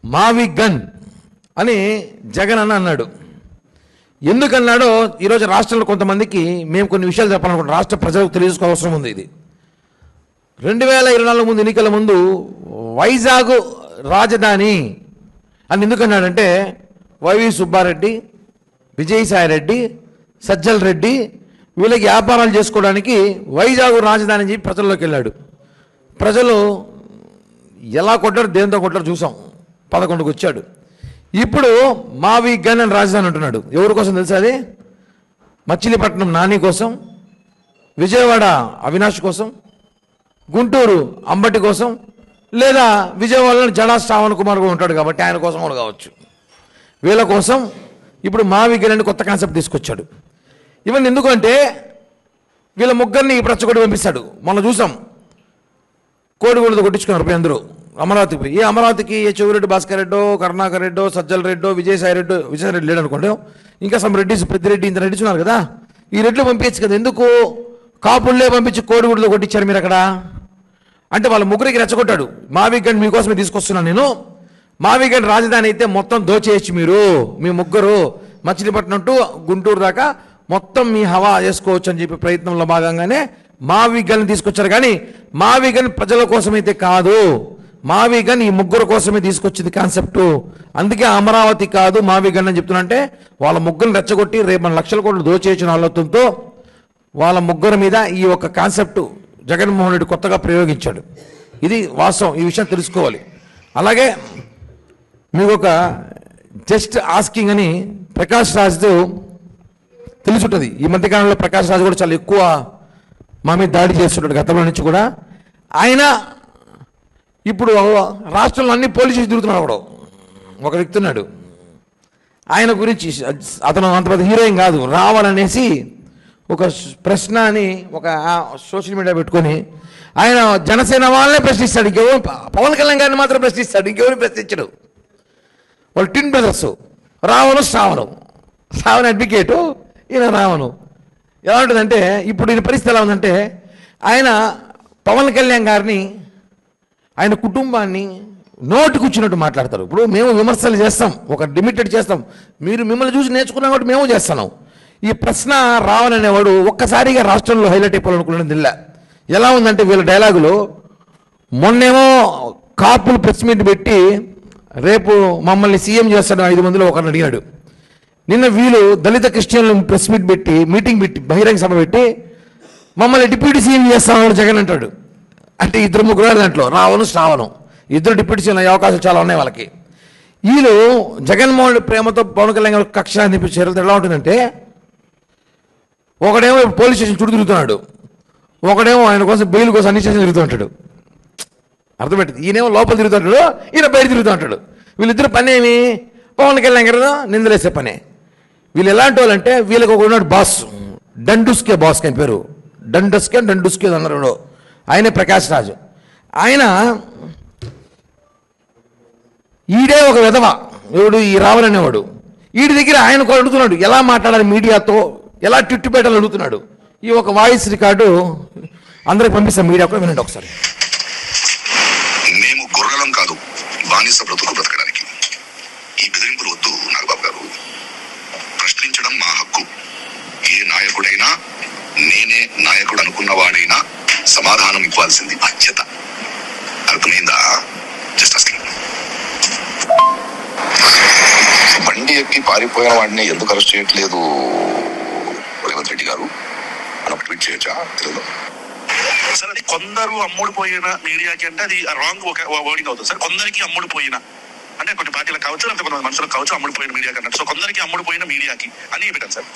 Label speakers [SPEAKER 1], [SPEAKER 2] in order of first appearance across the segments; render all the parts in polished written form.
[SPEAKER 1] మావి గన్ అని జగన్ అన్నాడు. ఎందుకన్నాడో ఈరోజు రాష్ట్రంలో కొంతమందికి మేము కొన్ని విషయాలు చెప్పాలనుకుంటున్నాం. రాష్ట్ర ప్రజలకు తెలియజేసుకోవాల్సిన అవసరం ఉంది. ఇది 2024 ముందు ఎన్నికల ముందు వైజాగ్ రాజధాని అని ఎందుకన్నాడంటే వైవి సుబ్బారెడ్డి, విజయసాయిరెడ్డి, సజ్జల రెడ్డి వీళ్ళకి వ్యాపారాలు చేసుకోవడానికి వైజాగ్ రాజధాని చెప్పి ప్రజల్లోకి వెళ్ళాడు. ప్రజలు ఎలా కొట్టారు, దేంతో కొట్టారు చూసాం. 11కు వచ్చాడు. ఇప్పుడు మావి గన్ అని రాజధాని అంటున్నాడు. ఎవరి కోసం తెలుసా? అది మచిలీపట్నం నాని కోసం, విజయవాడ అవినాష్ కోసం, గుంటూరు అంబటి కోసం, లేదా విజయవాడలో జడా శ్రావణ్ కుమార్ కూడా ఉంటాడు కాబట్టి ఆయన కోసం కూడా కావచ్చు. వీళ్ళ కోసం ఇప్పుడు మావి గన్ అని కొత్త కాన్సెప్ట్ తీసుకొచ్చాడు. ఇవన్నీ ఎందుకంటే వీళ్ళ ముగ్గురిని ప్రచ్చగొట్టి పంపిస్తాడు. మొన్న చూసాం, కోడిగూడతో కొట్టించుకున్నారు అందరూ అమరావతికి. ఏ అమరావతికి ఏ చెవిరెడ్డి భాస్కర్ రెడ్డో, కరుణాకర్ రెడ్డో, సజ్జల రెడ్డో, విజయసాయిరెడ్డి లేడు అనుకోండి, ఇంకా సమ్ రెడ్డిస్, పెద్దిరెడ్డి, ఇంత రెడ్డిస్ ఉన్నారు కదా. ఈ రెడ్లు పంపించచ్చు కదా, ఎందుకు కాపుల్లే పంపించి కోడిగూడతో కొట్టించారు మీరు అక్కడ అంటే వాళ్ళ ముగ్గురికి రెచ్చగొట్టాడు. మావి గన్ మీకోసమే తీసుకొస్తున్నాను నేను. మావి గన్ రాజధాని అయితే మొత్తం దోచేయచ్చు మీరు, మీ ముగ్గురు మచిలీపట్నం టు గుంటూరు దాకా మొత్తం మీ హవా చేసుకోవచ్చు అని చెప్పి ప్రయత్నంలో భాగంగానే మావి గన్ తీసుకొచ్చారు. కానీ మావి గన్ ప్రజల కోసమైతే కాదు, మావి గన్ ఈ ముగ్గురు కోసమే తీసుకొచ్చింది కాన్సెప్టు. అందుకే అమరావతి కాదు మావి గన్ అని చెప్తున్నా. వాళ్ళ ముగ్గురిని రెచ్చగొట్టి రేపు మన లక్షల కోట్లు దోచేసిన ఆలోచనతో వాళ్ళ ముగ్గురు మీద ఈ ఒక కాన్సెప్టు జగన్మోహన్ రెడ్డి కొత్తగా ప్రయోగించాడు. ఇది వాస్తవం, ఈ విషయం తెలుసుకోవాలి. అలాగే మీకు ఒక జస్ట్ ఆస్కింగ్ అని ప్రకాష్ రాజ్తో తెలుసుంటుంది. ఈ మధ్యకాలంలో ప్రకాష్ రాజ్ కూడా చాలా ఎక్కువ మా మీద దాడి చేస్తుంటాడు గతంలో నుంచి కూడా. ఆయన ఇప్పుడు రాష్ట్రంలో అన్ని పోలీస్ స్టేషన్ తిరుగుతున్నాడు. కూడా ఒక వ్యక్తి ఉన్నాడు, ఆయన గురించి అతను అంత పెద్ద హీరోయిన్ కాదు, రావాలనేసి ఒక ప్రశ్న అని ఒక సోషల్ మీడియా పెట్టుకొని ఆయన జనసేన వాళ్ళనే ప్రశ్నిస్తాడు. ఇంకెవరు పవన్ కళ్యాణ్ గారిని మాత్రం ప్రశ్నిస్తాడు, ఇంకెవరిని ప్రశ్నించడు. వాళ్ళు టిన్ బ్రదర్స్, రావణు శ్రావణ్ అడ్వకేటు, ఈయన రావణు. ఎలా ఉంటుందంటే ఇప్పుడు ఈయన పరిస్థితి ఎలా ఉందంటే ఆయన పవన్ కళ్యాణ్ గారిని, ఆయన కుటుంబాన్ని నోటికొచ్చినట్టు మాట్లాడతారు. ఇప్పుడు మేము విమర్శలు చేస్తాం, ఒక లిమిటెడ్ చేస్తాం. మీరు మిమ్మల్ని చూసి నేర్చుకున్నాం కాబట్టి మేము చేస్తున్నాం. ఈ ప్రశ్న రావణ్ అనేవాడు ఒక్కసారిగా రాష్ట్రంలో హైలైట్ అయిపోవాలనుకున్నది ఇలా. ఎలా ఉందంటే వీళ్ళ డైలాగులు, మొన్నేమో కాపులు ప్రెస్ మీట్ పెట్టి రేపు మమ్మల్ని సీఎం చేస్తాడు 5 మందిలో ఒకరిని అడిగాడు. నిన్న వీళ్ళు దళిత క్రిస్టియన్లు ప్రెస్ మీట్ పెట్టి మీటింగ్ పెట్టి బహిరంగ సభ పెట్టి మమ్మల్ని డిప్యూటీ సీఎం చేస్తామని జగన్ అంటాడు. అంటే 2-3 దాంట్లో రావణు శ్రావణం ఇద్దరు డిప్యూటీ సీఎం అయ్యే అవకాశాలు చాలా ఉన్నాయి వాళ్ళకి. వీళ్ళు జగన్మోహన్ ప్రేమతో పవన్ కళ్యాణ్ గారు కక్ష అనిపించారు. ఎలా ఉంటుందంటే ఒకడేమో పోలీస్ స్టేషన్ చుట్టూ తిరుగుతున్నాడు, ఒకడేమో ఆయన కోసం బెయిల్ కోసం అన్ని స్టేషన్ తిరుగుతూ ఉంటాడు. అర్థమవుతుంది. ఈయనేమో లోపల తిరుగుతుంటాడు, ఈయన బయట తిరుగుతూ ఉంటాడు. వీళ్ళిద్దరు పని ఏమి, పవన్ కళ్యాణ్ గారు నిందలేసే పనే. వీళ్ళు ఎలాంటి వాళ్ళు అంటే వీళ్ళకి ఒక ఉన్నాడు బాస్, డండుస్కే బాస్ అని పేరు, డండుస్కే అన్నారు. ఆయనే ప్రకాష్ రాజు. ఆయన ఈడే ఒక విధవ, ఎవడు ఈ రావణ్ అనేవాడు. వీడి దగ్గర ఆయన అడుగుతున్నాడు ఎలా మాట్లాడాలి మీడియాతో, ఎలా ట్విట్ పెట్టాలని అడుగుతున్నాడు. ఈ ఒక వాయిస్ రికార్డు అందరికి పంపిస్తాం, మీడియా కూడా వినండి ఒకసారి.
[SPEAKER 2] మేము గొర్రెలం కాదు, బానిస బ్రతుకు బ్రతకడానికి. ఈ బెదిరింపులు వద్దు నాగబాబు గారు. ప్రశ్నించడం మా హక్కు. ఏ నాయకుడైనా, నేనే నాయకుడు అనుకున్నవాడైనా సమాధానం ఇవ్వాల్సింది బాధ్యత. అర్థమైందా? Just asking. బండి ఎక్కి పారిపోయిన వాడిని ఎందుకు అరెస్ట్ చేయట్లేదు రేవంత్ రెడ్డి గారు అని ఒక ట్వీట్ చేయొచ్చా తెలుగులో? సార్ అది కొందరు అమ్ముడు పోయిన మీడియాకి అంటే అది రాంగ్ ఒక వర్డింగ్ అవుతుంది సార్. కొందరికి అమ్ముడు పోయిన అంటే కొన్ని పార్టీలకు కావచ్చు, లేకపోతే కొంతమంది మనుషులకు కావచ్చు అమ్ముడు పోయిన మీడియాకి అన్నట్టు. సో కొందరికి అమ్ముడు పోయిన మీడియాకి అని పెట్టాను సార్.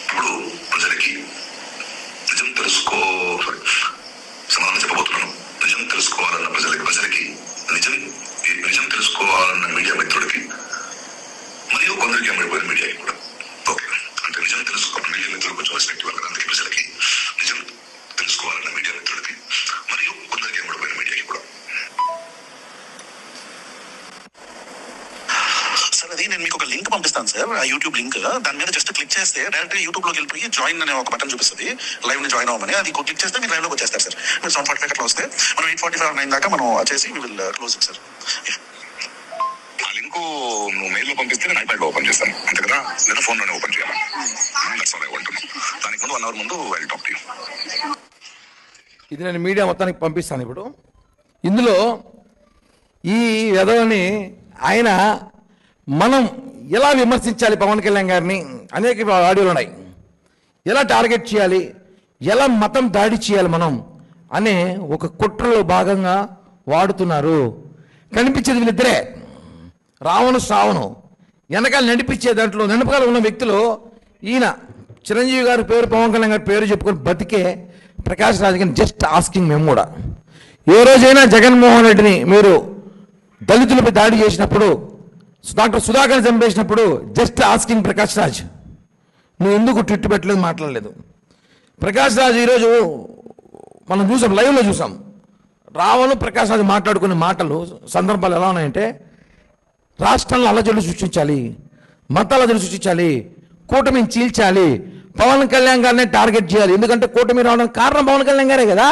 [SPEAKER 2] ఇప్పుడు ప్రజలకి నిజం సమాధానం చెప్పబోతున్నాను. నిజం తెలుసుకోవాలన్న ప్రజలకి నిజం తెలుసుకోవాలన్న మీడియా మిత్రుడికి మరియు కొందరికి అమ్ముడిపోయిన మీడియాకి కూడా. ఓకే, అంటే నిజం తెలుసుకోవాలన్న మీడియా మిత్రులకు కొంచెం రెస్పెక్ట్ ఇవ్వాలి కదా. అందుకే ప్రజలకి నిజం తెలుసుకోవాలన్న మీడియా మిత్రుడికి మరియు కొందరికి అమ్ముడిపోయిన మీడియాకి కూడా. సార్ అది నేను మీకు ఒక లింక్ పంపిస్తాను సార్, యూట్యూబ్ లింక్. దాని మీద జస్ట్ క్లిక్ చేస్తే డైరెక్ట్ యూట్యూబ్ లోకి వెళ్ళిపోయి జాయిన్ అనే ఒక బటన్ చూపిస్తుంది, లైవ్ ని జాయిన్ అవ్వమని. అది క్లిక్ చేస్తే మీరు లైవ్ లోకి వచ్చేస్తారు సార్. మీరు 7:45 అట్లా వస్తే మనం 8:45 9 దాకా మనం వచ్చేసి we will close it sir. పంపిస్తే నేను ఐప్యాడ్ లో ఓపెన్ చేస్తాను అంతే కదా, లేదా ఫోన్ లోనే ఓపెన్ చేయాలి. దానికి ముందు 1 hour ముందు ఐ టాక్ టు యు.
[SPEAKER 1] ఇది నేను మీడియా మొత్తానికి పంపిస్తాను. ఇప్పుడు ఇందులో ఈ వ్యధవని ఆయన మనం ఎలా విమర్శించాలి పవన్ కళ్యాణ్ గారిని అనేక ఆడియోలు ఉన్నాయి. ఎలా టార్గెట్ చేయాలి, ఎలా మతం దాడి చేయాలి మనం అనే ఒక కుట్రలో భాగంగా వాడుతున్నారు. కనిపించేది వీళ్ళిద్దరే, రావణు శ్రావణు. వెనకాల నడిపించే దాంట్లో వెనకాల ఉన్న వ్యక్తులు ఈయన చిరంజీవి గారి పేరు, పవన్ కళ్యాణ్ గారి పేరు చెప్పుకొని బతికే ప్రకాష్ రాజ్ గారిని జస్ట్ ఆస్కింగ్. మేము కూడా ఏ రోజైనా జగన్మోహన్ రెడ్డిని మీరు దళితులపై దాడి చేసినప్పుడు, డాక్టర్ సుధాకర్ చంపేసినప్పుడు జస్ట్ ఆస్కింగ్ ప్రకాష్ రాజ్, నువ్వు ఎందుకు ట్విట్ పెట్టలేదు, మాట్లాడలేదు? ప్రకాష్ రాజ్ ఈరోజు మనం చూసాం, లైవ్లో చూసాం. రావణు ప్రకాష్ రాజ్ మాట్లాడుకునే మాటలు సందర్భాలు ఎలా ఉన్నాయంటే, రాష్ట్రంలో అల్లజడులు సృష్టించాలి, మత అల్లజడులు సృష్టించాలి, కూటమిని చీల్చాలి, పవన్ కళ్యాణ్ గారినే టార్గెట్ చేయాలి. ఎందుకంటే కూటమి రావడానికి కారణం పవన్ కళ్యాణ్ గారే కదా.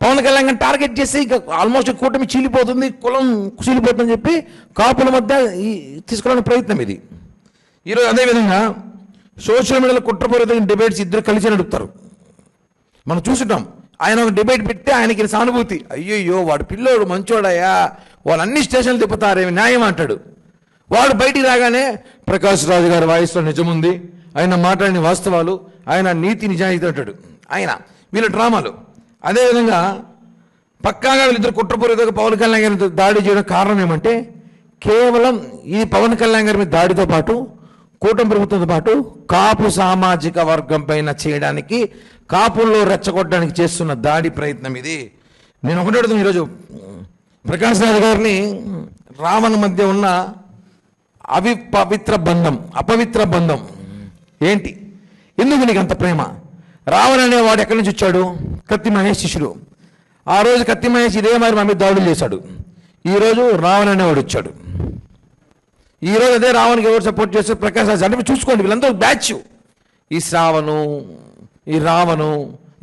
[SPEAKER 1] పవన్ కళ్యాణ్ గారిని టార్గెట్ చేసి ఇక ఆల్మోస్ట్ కూటమి చీలిపోతుంది, కులం చీలిపోతుందని చెప్పి కాపుల మధ్య తీసుకురావడానికి ప్రయత్నం ఇది. ఈరోజు అదేవిధంగా సోషల్ మీడియాలో కుట్రపూరితమైన డిబేట్స్ ఇద్దరు కలిసి నడుపుతారు. మనం చూసుంటాం. ఆయన ఒక డిబేట్ పెడితే ఆయనకి సానుభూతి, అయ్యయ్యో వాడు పిల్లోడు మంచోడయ్యా, వాళ్ళు అన్ని స్టేషన్లు తిప్పుతారేమి న్యాయం అంటాడు. వాడు బయటికి రాగానే ప్రకాష్ రాజ్ గారి వాయిస్లో నిజముంది, ఆయన మాట్లాడిన వాస్తవాలు, ఆయన నీతి నిజాయితీ అంటాడు. ఆయన వీళ్ళ డ్రామాలు. అదేవిధంగా పక్కాగా వీళ్ళిద్దరు కుట్రపూరితంగా పవన్ కళ్యాణ్ గారిని దాడి చేయడం కారణం ఏమంటే, కేవలం ఈ పవన్ కళ్యాణ్ గారి మీద దాడితో పాటు కూటమి ప్రభుత్వంతో పాటు కాపు సామాజిక వర్గం పైన చేయడానికి, కాపుల్లో రెచ్చగొట్టడానికి చేస్తున్న దాడి ప్రయత్నం ఇది. నేను ఒకటి అడుగుతాను, ఈరోజు ప్రకాష్ రాజ్ గారిని రావణ మధ్య ఉన్న అపవిత్ర బంధం ఏంటి? ఎందుకు నీకు అంత ప్రేమ? రావణ అనేవాడు ఎక్కడి నుంచి వచ్చాడు? కత్తి మహేష్ శిష్యుడు. ఆ రోజు కత్తి మహేష్ ఇదే మరి మా మీద దాడులు చేశాడు. ఈరోజు రావణ అనేవాడు వచ్చాడు. ఈరోజు అదే రావణ్కి ఎవరు సపోర్ట్ చేస్తారు? ప్రకాష్ రాజ్. అంటే చూసుకోండి, వీళ్ళందరూ బ్యాచ్. ఈ శ్రావణు, ఈ రావణు,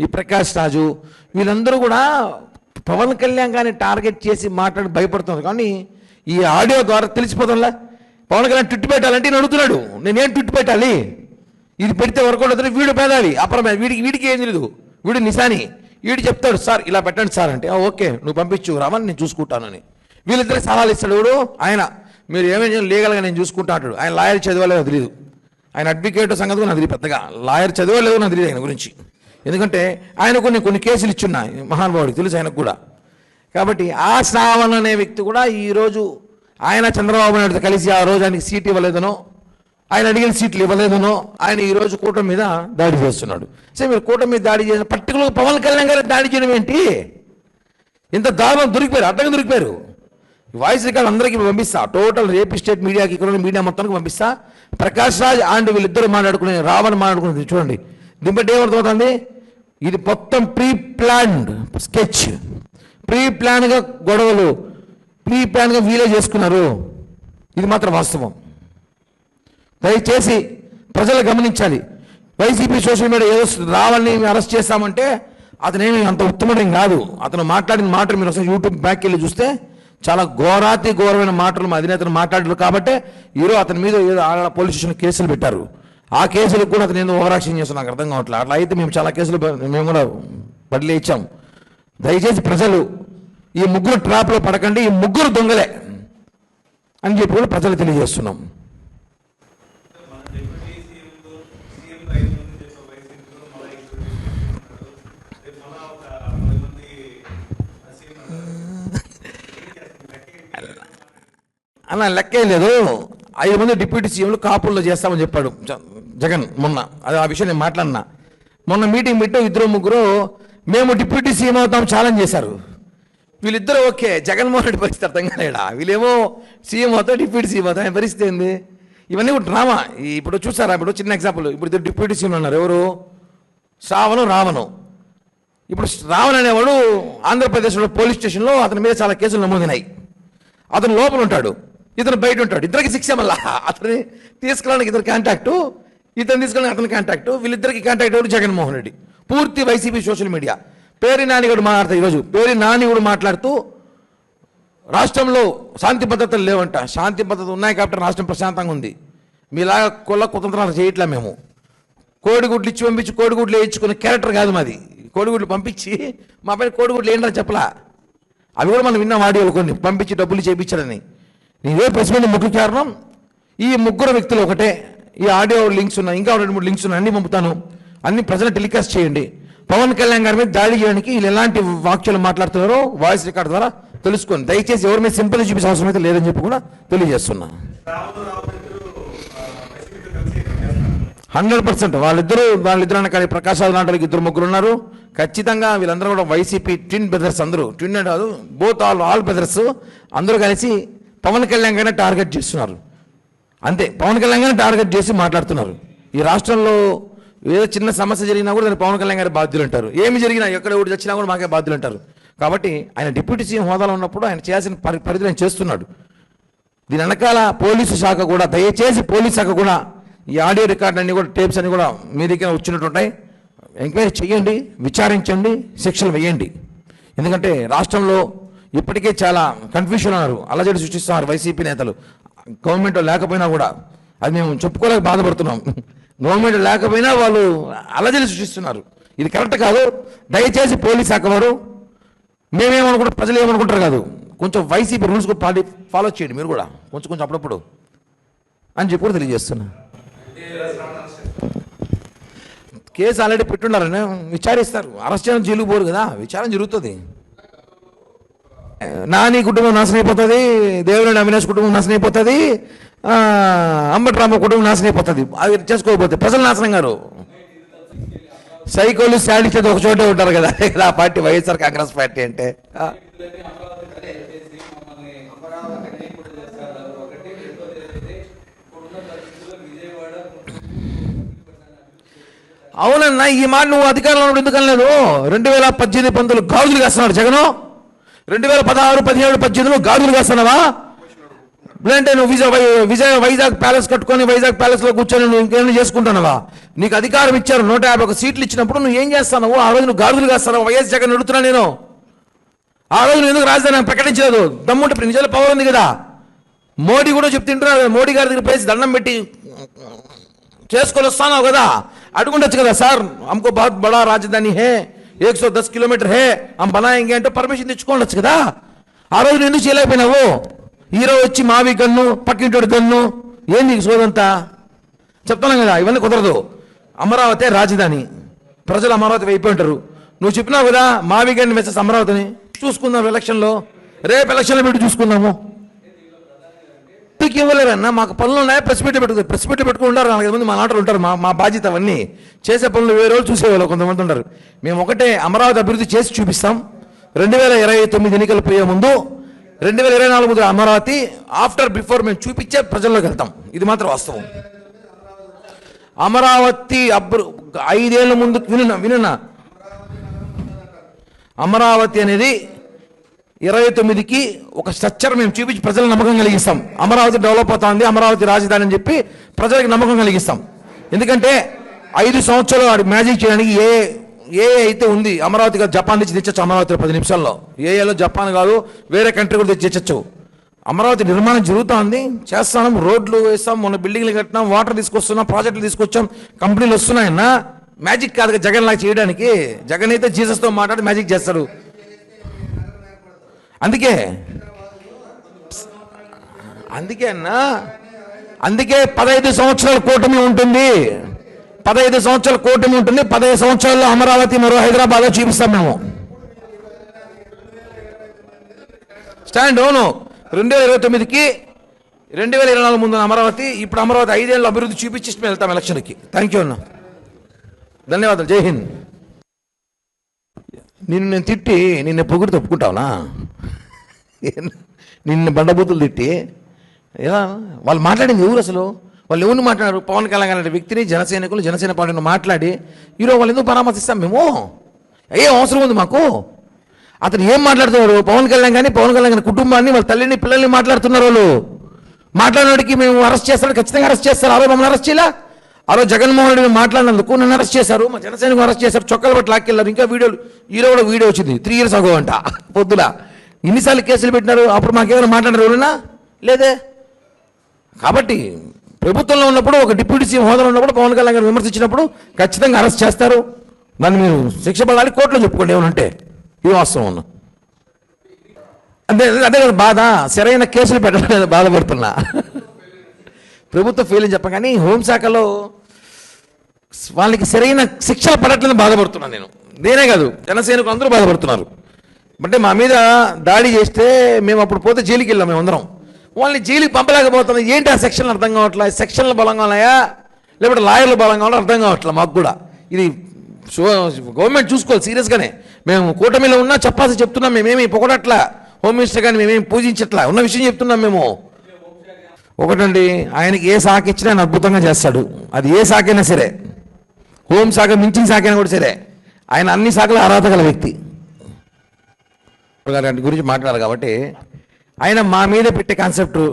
[SPEAKER 1] ఈ ప్రకాష్ రాజు, వీళ్ళందరూ కూడా పవన్ కళ్యాణ్ గారిని టార్గెట్ చేసి మాట్లాడి భయపడుతున్నారు. కానీ ఈ ఆడియో ద్వారా తెలిసిపోతుందా పవన్ కళ్యాణ్ ట్విట్ పెట్టాలంటే నేను అడుగుతున్నాడు, నేనేం ట్విట్ పెట్టాలి? ఇది పెడితే వర్కౌట్ అవుతుంది. వీడు పేదాలి అపరమే, వీడికి ఏం తెలియదు, వీడు నిశాని. వీడు చెప్తాడు, సార్ ఇలా పెట్టండి సార్ అంటే, ఓకే నువ్వు పంపించు రావణ్, నేను చూసుకుంటానని. వీళ్ళిద్దరికి సలహాలు ఇస్తాడు. వీడు ఆయన, మీరు ఏమేమి లీగల్గా నేను చూసుకుంటా అంటాడు. ఆయన లాయర్ చదవలేదో తెలియదు, ఆయన అడ్వకేట్ సంగతి కూడా నాకు తెలియదు, పెద్దగా లాయర్ చదవలేదో నాకు తెలియదు ఆయన గురించి. ఎందుకంటే ఆయన కొన్ని కేసులు ఇచ్చున్నాయి మహానుభావుడికి తెలుసు ఆయనకు కూడా. కాబట్టి ఆ శ్రావణ్ అనే వ్యక్తి కూడా ఈరోజు ఆయన చంద్రబాబు నాయుడుతో కలిసి ఆ రోజు ఆయనకి సీట్ ఇవ్వలేదనో, ఆయన అడిగిన సీట్లు ఇవ్వలేదనో ఆయన ఈరోజు కూటమి మీద దాడి చేస్తున్నాడు. సరే, మీరు కూటమి మీద దాడి చేసిన పర్టికులర్ పవన్ కళ్యాణ్ గారు దాడి చేయడం ఏంటి? ఇంత దారుణం దొరికిపోయారు, అడ్డంగా దొరికిపోయారు. వాయిస్ రికార్డు అందరికీ పంపిస్తా, టోటల్ రేపు స్టేట్ మీడియాకి, ఇక్కడ మీడియా మొత్తానికి పంపిస్తా. ప్రకాష్ రాజ్ అండ్ వీళ్ళిద్దరు మాట్లాడుకునే, రావణ్ మాట్లాడుకునేది చూడండి. దీని బట్టి ఏమర్థమవుతుంది? ఇది మొత్తం ప్రీ ప్లాన్డ్ స్కెచ్, ప్రీ ప్లాన్గా గొడవలు, ప్రీ ప్లాన్గా వీలే చేసుకున్నారు. ఇది మాత్రం వాస్తవం. దయచేసి ప్రజలు గమనించాలి. వైసీపీ సోషల్ మీడియా ఏదో రావాలని అరెస్ట్ చేస్తామంటే అతనేమి అంత ఉత్తమం కాదు. అతను మాట్లాడిన మాటలు మీరు ఒకసారి యూట్యూబ్ బ్యాక్ వెళ్ళి చూస్తే చాలా ఘోరమైన మాటలు మా అధినేతను మాట్లాడారు. కాబట్టి ఈరోజు అతని మీద ఏదో పోలీస్ స్టేషన్ కేసులు పెట్టారు. ఆ కేసులకు కూడా అతను ఏదో ఓవరాక్షన్ చేస్తున్నా నాకు అర్థం కావట్లేదు. అట్లా అయితే మేము చాలా కేసులు మేము కూడా బదిలీ ఇచ్చాం. దయచేసి ప్రజలు ఈ ముగ్గురు ట్రాప్లో పడకండి, ఈ ముగ్గురు దొంగలే అని చెప్పి కూడా ప్రజలు తెలియజేస్తున్నాం. అన్న లెక్కే లేదు. 5 మంది డిప్యూటీ సీఎంలు కాపుల్లో చేస్తామని చెప్పాడు జగన్ మొన్న. అది ఆ విషయం నేను మాట్లాడినా. మొన్న మీటింగ్ పెట్టి 2-3 మేము డిప్యూటీ సీఎం అవుతాం ఛాలెంజ్ చేశారు. వీళ్ళిద్దరూ ఓకే, జగన్మోహన్ రెడ్డి పరిస్థితి అర్థం కాలేడా? వీళ్ళేమో సీఎం అవుతాం, డిప్యూటీ సీఎం అవుతాం, ఆయన పరిస్థితి ఏంది? ఇవన్నీ కూడా డ్రామా. ఇప్పుడు చూసారా, ఇప్పుడు చిన్న ఎగ్జాంపుల్, ఇప్పుడు 2 డిప్యూటీ సీఎంలు ఉన్నారు. ఎవరు? శ్రావణు, రావణు. ఇప్పుడు రావణ్ అనేవాడు ఆంధ్రప్రదేశ్లో పోలీస్ స్టేషన్లో అతని మీద చాలా కేసులు నమోదినాయి. అతను లోపల ఉంటాడు, ఇతను బయట ఉంటాడు. ఇద్దరికి శిక్ష. మళ్ళా అతన్ని తీసుకెళ్ళడానికి ఇద్దరు కాంటాక్టు, ఇతను తీసుకెళ్ళడానికి అతని కాంటాక్టు. వీళ్ళిద్దరికి కాంటాక్ట్ ఎవరు? జగన్మోహన్ రెడ్డి. పూర్తి వైసీపీ సోషల్ మీడియా. పేరు నాని కూడా మాట్లాడుతూ, ఈరోజు పేరు నాని కూడా మాట్లాడుతూ రాష్ట్రంలో శాంతి భద్రతలు లేవంట. శాంతి భద్రతలు ఉన్నాయి కాబట్టి రాష్ట్రం ప్రశాంతంగా ఉంది. మీలాగా కుతంత్రాలు చేయట్లే మేము. కోడిగుడ్లు ఇచ్చి పంపించి కోడిగుడ్లు వేయించుకునే క్యారెక్టర్ కాదు మాది. కోడిగుడ్లు పంపించి మా పైన కోడిగుడ్లు ఏంటని చెప్పలా. అవి కూడా మనం విన్నాం ఆడియోలు కొన్ని పంపించి డబ్బులు చేయించాలని. ఇదే ప్రెస్ మీట్ ముఖ్య కారణం ఈ ముగ్గురు వ్యక్తులు ఒకటే. ఈ ఆడియో లింక్స్ ఉన్నాయి, ఇంకా 2-3 లింక్స్ ఉన్నాయి, అన్నీ పంపుతాను. అన్ని ప్రజలు టెలికాస్ట్ చేయండి. పవన్ కళ్యాణ్ గారి మీద దాడి చేయడానికి వీళ్ళు ఎలాంటి వాక్యాలు మాట్లాడుతున్నారో వాయిస్ రికార్డ్ ద్వారా తెలుసుకోండి. దయచేసి ఎవరి మీద సింపతి చూపించే అవసరం అయితే లేదని చెప్పి కూడా తెలియజేస్తున్నా. 100% వాళ్ళిద్దరు అనకాలి ప్రకాశాలు లాంటి వాళ్ళకి 2-3 ఉన్నారు. ఖచ్చితంగా వీళ్ళందరూ కూడా వైసీపీ ట్విన్ బ్రదర్స్. అందరూ ట్విన్ కాదు, బోత్ ఆల్ బ్రదర్స్. అందరూ కలిసి పవన్ కళ్యాణ్ గారిని టార్గెట్ చేస్తున్నారు. అంతే, పవన్ కళ్యాణ్ గారిని టార్గెట్ చేసి మాట్లాడుతున్నారు. ఈ రాష్ట్రంలో ఏదో చిన్న సమస్య జరిగినా కూడా దాన్ని పవన్ కళ్యాణ్ గారి బాధ్యులు అంటారు. ఏమి జరిగినా ఎక్కడ ఊడి వచ్చినా కూడా మాకే బాధ్యులు అంటారు. కాబట్టి ఆయన డిప్యూటీ సీఎం హోదాలో ఉన్నప్పుడు ఆయన చేయాల్సిన పరిధిని ఆయన చేస్తున్నాడు. దీని వెనకాల పోలీసు శాఖ కూడా, దయచేసి పోలీసు శాఖ కూడా ఈ ఆడియో రికార్డు అన్ని కూడా టేప్స్ అన్ని కూడా మీ దగ్గర వచ్చినట్టు ఉంటాయి. ఎంక్వైరీ చేయండి, విచారించండి, శిక్షలు వేయండి. ఎందుకంటే రాష్ట్రంలో ఇప్పటికే చాలా కన్ఫ్యూషన్ ఉన్నారు, అలజడి సృష్టిస్తున్నారు వైసీపీ నేతలు. గవర్నమెంట్ లేకపోయినా కూడా అది మేము చెప్పుకోలేక బాధపడుతున్నాం. గవర్నమెంట్ లేకపోయినా వాళ్ళు అలజడి సృష్టిస్తున్నారు. ఇది కరెక్ట్ కాదు. దయచేసి పోలీస్ శాఖ వారు మేమేమనుకుంటారు, ప్రజలు ఏమనుకుంటారు కాదు, కొంచెం వైసీపీ రూల్స్ ఫాలో చేయండి మీరు కూడా కొంచెం అప్పుడప్పుడు అని చెప్పి కూడా తెలియజేస్తున్నా. కేసు ఆల్రెడీ పెట్టున్నారని విచారిస్తారు. అరెస్ట్ చేయడం జైలుకు పోరు కదా, విచారణ జరుగుతుంది. నాని కుటుంబం నాశనం అయిపోతుంది, దేవినేని అవినాష్ కుటుంబం నాశనం అయిపోతుంది, అంబటి రామ కుటుంబం నాశనం అయిపోతుంది. అవి చేసుకోకపోతే ప్రజలు నాశనం గారు. సైకోలు శాడిస్టులు ఒక చోటే ఉంటారు కదా ఆ పార్టీ, వైఎస్ఆర్ కాంగ్రెస్ పార్టీ అంటే. అవునన్నా, ఈ మాట నువ్వు అధికారంలో ఎందుకు అనలేదు? 2018-19 గాజులు కాస్తున్నాడు జగను. 2016-17-18 గాజులు కాస్తున్నావా? లేదంటే నువ్వు వైజాగ్ ప్యాలెస్ కట్టుకొని వైజాగ్ ప్యాలెస్లో కూర్చొని నువ్వు ఇంకేమైనా చేసుకుంటున్నావా? నీకు అధికారం ఇచ్చారు, 151 సీట్లు ఇచ్చినప్పుడు నువ్వు ఏం చేస్తున్నావు? ఆ రోజు నువ్వు గాజులు కాస్తున్నావు. వైఎస్ జగన్ అడుగుతున్నా నేను. ఆ రోజు నువ్వు ఎందుకు రాజధాని ప్రకటించలేదు? దమ్ముంటే నిజాలు పవర్ ఉంది కదా. మోడీ కూడా చెప్తుంటున్నారు, మోడీ గారి దగ్గర పేసి దండం పెట్టి చేసుకొని వస్తాను కదా, అడుగుండొచ్చు కదా. సార్ हमको बहुत बड़ा राजधानी है, 110 किलोमीटर है, हम बनाएंगे అంటే పర్మిషన్ తెచ్చుకోవచ్చు కదా. ఆ రోజు నువ్వు ఎందుకు చేయలేకపోయినావు? హీరో వచ్చి మావి గన్ను, పక్కింటోడు గన్ను, ఏంది సోదంతా చెప్తున్నాం కదా. ఇవన్నీ కుదరదు. అమరావతి రాజధాని, ప్రజలు అమరావతి అయిపోయి ఉంటారు. నువ్వు చెప్పినావు కదా మావి గన్ను మెసేజ్ అమరావతిని చూసుకుందాం ఎలక్షన్లో, రేపు ఎలక్షన్లో పెట్టి చూసుకుందాము. ఇవ్వలేరన్నా, మాకు పనులు ఉన్నాయా? ప్రెస్ మీట్ పెట్టుకుని ఉంటారు 4-5 మంది మా నాటలు ఉంటారు. మా బాధ్యత అవన్నీ చేసే పనులు వేరే రోజు చూసేవాళ్ళు కొంతమంది ఉంటారు. మేము ఒకటే అమరావతి అభివృద్ధి చేసి చూపిస్తాం. 2029 ఎన్నికలు పోయే ముందు 2024 ముందు అమరావతి బిఫోర్ మేము చూపించే ప్రజల్లోకి వెళ్తాం. ఇది మాత్రం వాస్తవం. అమరావతి 5 ఏళ్ళ ముందు వినున్నా, అమరావతి అనేది 29కి ఒక స్ట్రక్చర్ మేము చూపించి ప్రజలకు నమ్మకం కలిగిస్తాం. అమరావతి డెవలప్ అవుతుంది, అమరావతి రాజధాని అని చెప్పి ప్రజలకు నమ్మకం కలిగిస్తాం. ఎందుకంటే 5 సంవత్సరాలు వాడి మ్యాజిక్ చేయడానికి ఏ అయితే ఉంది అమరావతి కాదు, జపాన్ నుంచి తెచ్చచ్చు. అమరావతి 10 నిమిషాల్లో ఏఏలో జపాన్ కాదు వేరే కంట్రీ కూడా తెచ్చచ్చు. అమరావతి నిర్మాణం జరుగుతూ ఉంది, చేస్తాం, రోడ్లు వేస్తాం, మొన్న బిల్డింగ్లు కట్టినాం, వాటర్ తీసుకొస్తున్నాం, ప్రాజెక్టులు తీసుకొచ్చాం, కంపెనీలు వస్తున్నాయన్నా. మ్యాజిక్ కాదు జగన్ లాగా చేయడానికి. జగన్ అయితే జీసస్తో మాట్లాడి మ్యాజిక్ చేస్తాడు. అందుకే అందుకే 15 సంవత్సరాల కూటమి ఉంటుంది. 15 సంవత్సరాల కూటమి ఉంటుంది. 15 సంవత్సరాల్లో అమరావతి మరో హైదరాబాద్లో చూపిస్తాం మేము. స్టాండ్ అవును. 2029కి 2024 ముందు అమరావతి, ఇప్పుడు అమరావతి 5 ఏళ్ళు అభివృద్ధి చూపించి మేము వెళ్తాం ఎలక్షన్కి. థ్యాంక్ యూ అన్న, ధన్యవాదాలు, జై హింద్. నేను తిట్టి నిన్ను పొగుడు తప్పుకుంటావునా? నిన్ను బండబూతులు తిట్టి ఎలా వాళ్ళు మాట్లాడింది ఎవరు అసలు? వాళ్ళు ఎవరిని మాట్లాడారు? పవన్ కళ్యాణ్ అనే వ్యక్తిని జనసైనికులు జనసేన పార్టీని మాట్లాడి ఈరోజు వాళ్ళు ఎందుకు పరామర్శిస్తాం మేము? ఏం అవసరం ఉంది మాకు? అతను ఏం మాట్లాడుతున్నారు? పవన్ కళ్యాణ్ కానీ పవన్ కళ్యాణ్ కుటుంబాన్ని, వాళ్ళ తల్లిని, పిల్లల్ని మాట్లాడుతున్నారు. వాళ్ళు మాట్లాడినోడికి మేము అరెస్ట్ చేస్తాడు, ఖచ్చితంగా అరెస్ట్ చేస్తారు. ఆ రోజు మమ్మల్ని అరెస్ట్ చేయాల? ఆ రోజు జగన్మోహన్ రెడ్డి మాట్లాడినందుకు నన్ను అరెస్ట్ చేశారు, మా జనసేనకు అరెస్ట్ చేశారు, చొక్కలు బట్టి లాక్కెళ్ళారు. ఇంకా వీడియోలు, ఈరోజు కూడా వీడియో వచ్చింది 3 years ago అంట పొద్దుల. ఇన్నిసార్లు కేసులు పెట్టినారు, అప్పుడు మాకేమైనా మాట్లాడారు ఎవరైనా? లేదే. కాబట్టి ప్రభుత్వంలో ఉన్నప్పుడు ఒక డిప్యూటీ సీఎం హోదాలో ఉన్నప్పుడు పవన్ కళ్యాణ్ గారు విమర్శించినప్పుడు ఖచ్చితంగా అరెస్ట్ చేస్తారు. దాన్ని మీరు శిక్ష పడాలి, కోర్టులో చెప్పుకోండి ఏమనంటే. ఇది వాస్తవం ఉన్నా. అదే కదా బాధ. సరైన కేసులు పెట్టడం బాధపడుతున్నా. ప్రభుత్వం ఫెయిల్ అని చెప్ప, కానీ హోంశాఖలో వాళ్ళకి సరైన శిక్షలు పడట్లని బాధపడుతున్నాను నేను. నేనే కాదు, జనసేనకు అందరూ బాధపడుతున్నారు. అంటే మా మీద దాడి చేస్తే మేము అప్పుడు పోతే జైలుకి వెళ్ళాం మేమందరం. వాళ్ళని జైలుకి పంపలేకపోతున్నాం. ఏంటి ఆ సెక్షన్లు అర్థం కావట్లే. సెక్షన్లు బలంగా ఉన్నాయా లేకపోతే లాయర్లు బలంగా ఉన్నా అర్థం కావట్లే మాకు కూడా. ఇది గవర్నమెంట్ చూసుకోవాలి సీరియస్గానే. మేము కూటమిలో ఉన్నా చెప్పాల్సి చెప్తున్నాం. మేమేమి పొగడట్లా, హోమ్ మినిస్టర్ కానీ మేమేమి పూజించట్లా, ఉన్న విషయం చెప్తున్నాం మేము. ఒకటండి, ఆయనకి ఏ శాఖ ఇచ్చినా ఆయన అద్భుతంగా చేస్తాడు. అది ఏ శాఖ అయినా సరే, హోం శాఖ మించిన శాఖ అయినా కూడా సరే, ఆయన అన్ని శాఖల అర్హత గల వ్యక్తి. గారి గురించి మాట్లాడాలి కాబట్టి ఆయన మా మీద పెట్టే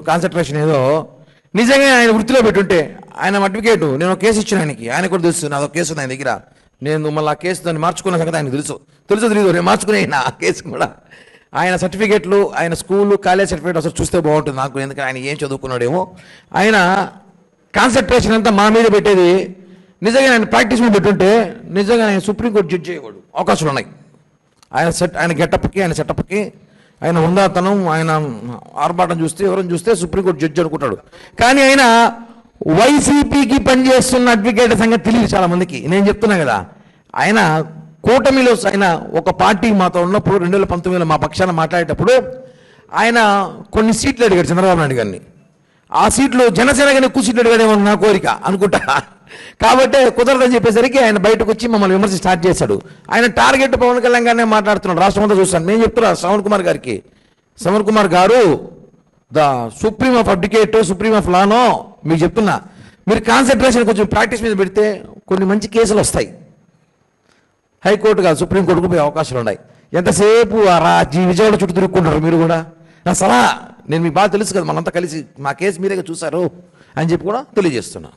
[SPEAKER 1] కాన్సన్ట్రేషన్ ఏదో నిజంగా ఆయన వృత్తిలో పెట్టుంటే, ఆయన అడ్వకేటు, నేను ఒక కేసు ఇచ్చిన ఆయన కూడా తెలుసు, నాదో కేసు ఉంది ఆయన దగ్గర. నేను మళ్ళీ ఆ కేసు దాన్ని మార్చుకున్న సంగతి ఆయన తెలుసు తెలియదు, నేను మార్చుకునే ఆ కేసు కూడా. ఆయన సర్టిఫికేట్లు, ఆయన స్కూలు కాలేజ్ సర్టిఫికేట్ అసలు చూస్తే బాగుంటుంది నాకు, ఎందుకంటే ఆయన ఏం చదువుకున్నాడేమో. ఆయన కాన్సన్ట్రేషన్ అంతా మా మీద పెట్టేది నిజంగా ఆయన ప్రాక్టీస్ మీద పెట్టుంటే నిజంగా ఆయన సుప్రీంకోర్టు జడ్జి అయ్యేవాడు. అవకాశాలు ఉన్నాయి. ఆయన గెటప్కి, ఆయన సెటప్కి, ఆయన ఉందాతనం, ఆయన ఆర్భాటం చూస్తే ఎవరైనా చూస్తే సుప్రీంకోర్టు జడ్జి అనుకుంటాడు. కానీ ఆయన వైసీపీకి పనిచేస్తున్న అడ్వకేట్ సంగతి తెలియదు చాలామందికి. నేను చెప్తున్నా కదా, ఆయన కూటమిలో ఆయన ఒక పార్టీ మాతో ఉన్నప్పుడు 2019లో మా పక్షాన మాట్లాడేటప్పుడు ఆయన కొన్ని సీట్లు అడిగాడు చంద్రబాబు నాయుడు గారిని. ఆ సీట్లు జనసేన కానీ ఎక్కువ సీట్లు అడిగాడేమో నా కోరిక అనుకుంటా. కాబట్టి కుదరదని చెప్పేసరికి ఆయన బయటకు వచ్చి మమ్మల్ని విమర్శ స్టార్ట్ చేశాడు. ఆయన టార్గెట్ పవన్ కళ్యాణ్ గారినే మాట్లాడుతున్నాడు. రాష్ట్రం అంతా చూస్తాను. నేను చెప్తున్నా శ్రవణ్ కుమార్ గారికి, శ్రవణ్ కుమార్ గారు the supreme of advocate, supreme of లానో మీకు చెప్తున్నా, మీరు కాన్సన్ట్రేషన్ కొంచెం ప్రాక్టీస్ మీద పెడితే కొన్ని మంచి కేసులు వస్తాయి. హైకోర్టు కాదు సుప్రీంకోర్టుకు పోయే అవకాశాలు ఉన్నాయి. ఎంతసేపు విజయవాడ చుట్టూ తిరుక్కుంటారు మీరు కూడా. నా సలహా, నేను మీకు బాగా తెలుసు కదా, మనంతా కలిసి మా కేసు మీరేగా చూశారు అని చెప్పి కూడా తెలియజేస్తున్నా.